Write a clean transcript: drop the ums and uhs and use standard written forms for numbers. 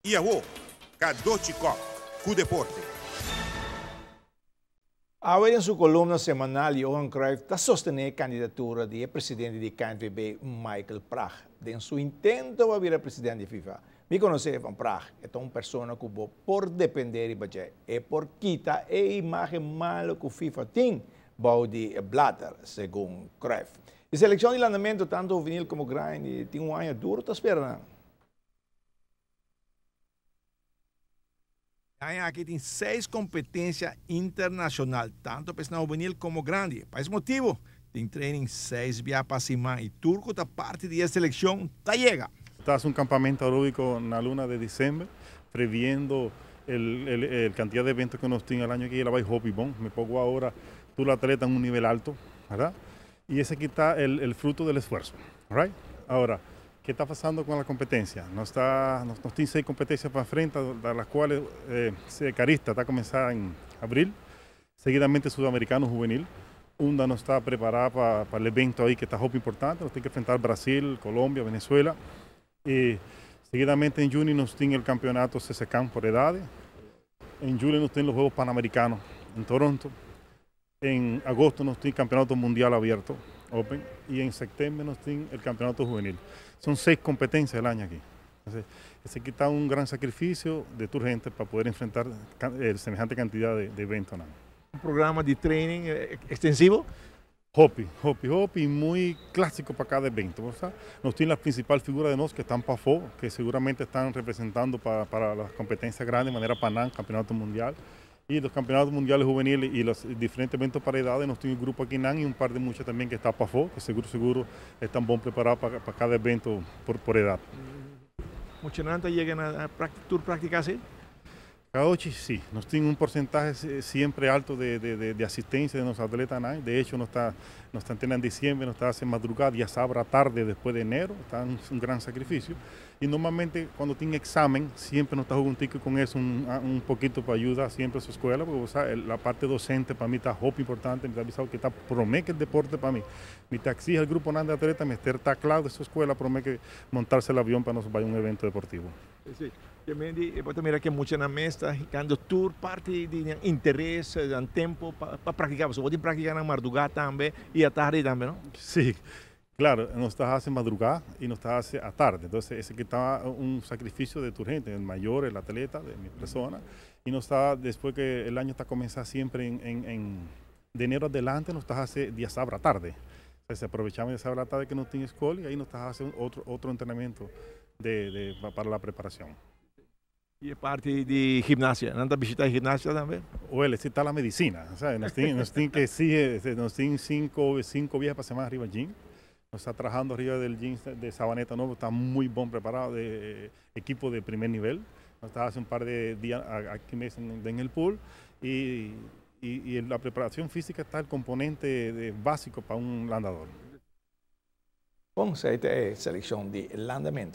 E a Cadochicó, cu deporte. Ahora en su columna semanal, Johan Cruyff está sosteniendo la candidatura de presidente de KNVB, Michael Prag, en su intento de ser presidente de FIFA. Me conoce Van Prag, es una persona que por depender de budget y por quitar la imagen mala que FIFA tiene de Blatter, según Cruyff. La selección de lanzamiento, tanto juvenil como grande, tiene un año duro, está esperando. Aqui tem 6 competências internacionais, tanto para juvenil como grande. Por esse motivo, tem treino 6 viagens para cima e Turco está parte dessa seleção, está chega. Estás un campamento aeróbico en la luna de diciembre, previendo el cantidad de eventos que nos tiene el año que la va hobby bon. Me pongo ahora tú la atleta en un nivel alto, ¿verdad? Y ese aquí está el fruto del esfuerzo, right? Ahora, ¿qué está pasando con la competencia? Nos tiene 6 competencias para frente, de las cuales Carista está a comenzar en abril, seguidamente Sudamericano Juvenil. UNDA no está preparada para el evento ahí que está muy importante, nos tiene que enfrentar Brasil, Colombia, Venezuela. Y seguidamente en junio nos tiene el campeonato CCCAM por edades. En julio nos tienen los Juegos Panamericanos en Toronto. En agosto nos tiene el Campeonato Mundial Abierto, Open. Y en septiembre nos tiene el Campeonato Juvenil. Son 6 competencias el año aquí. Entonces, ese quita un gran sacrificio de tu gente para poder enfrentar semejante cantidad de eventos. Un programa de training extensivo. Hopi, muy clásico para cada evento. ¿Verdad? Nos tienen las principales figuras de nosotros que están para FO, que seguramente están representando para las competencias grandes, de manera Panam, Campeonato Mundial. Y los campeonatos mundiales juveniles y los diferentes eventos para edades, nos tiene un grupo aquí y un par de muchos también que está para FO, que seguro están bien preparados para cada evento por edad. Muchos nantes llegan a practicar así. Cadochi sí, nos tiene un porcentaje siempre alto de asistencia de los atletas. De hecho, nos están teniendo en diciembre, nos está haciendo madrugada, ya sabrá tarde después de enero, está un gran sacrificio. Y normalmente cuando tiene examen, siempre nos está jugando un ticket con eso, un poquito para ayudar siempre a su escuela, porque o sea, la parte docente para mí está muy importante, me está avisado que está promete el deporte para mí. Me está exige el grupo de atletas, me está claro de su escuela, promete montarse el avión para nos vaya a un evento deportivo. Sí. Também pode mirar que muitos na mesa quando tour parte de interesse, de tempo para praticar. Você pode praticar na madrugada também e à tarde também, não? Sí, claro, nos está haciendo madrugada y nos está haciendo a tarde. Entonces, ese que está un sacrificio de tu gente, el mayor, el atleta, de mi persona. Y nos está, después que el año está comenzando siempre de enero adelante, nos está haciendo día sábado tarde. Entonces, aprovechamos de sábado tarde que no tiene escuela y ahí nos está haciendo otro entrenamiento para la preparación. E a parte de gimnasia, não está visitando gimnasia também? Well, esse está la medicina, ¿sabes? Nos tienen que sí, nos tienen cinco viajes para semana arriba gym. Nos está trabajando arriba del gym de Sabaneta Nuevo, está muy bien preparado, de equipo de primer nivel. Nos está hace un par de días aquí en el pool y la preparación física está el componente básico para un landador. Bom, essa é a seleção de landamento.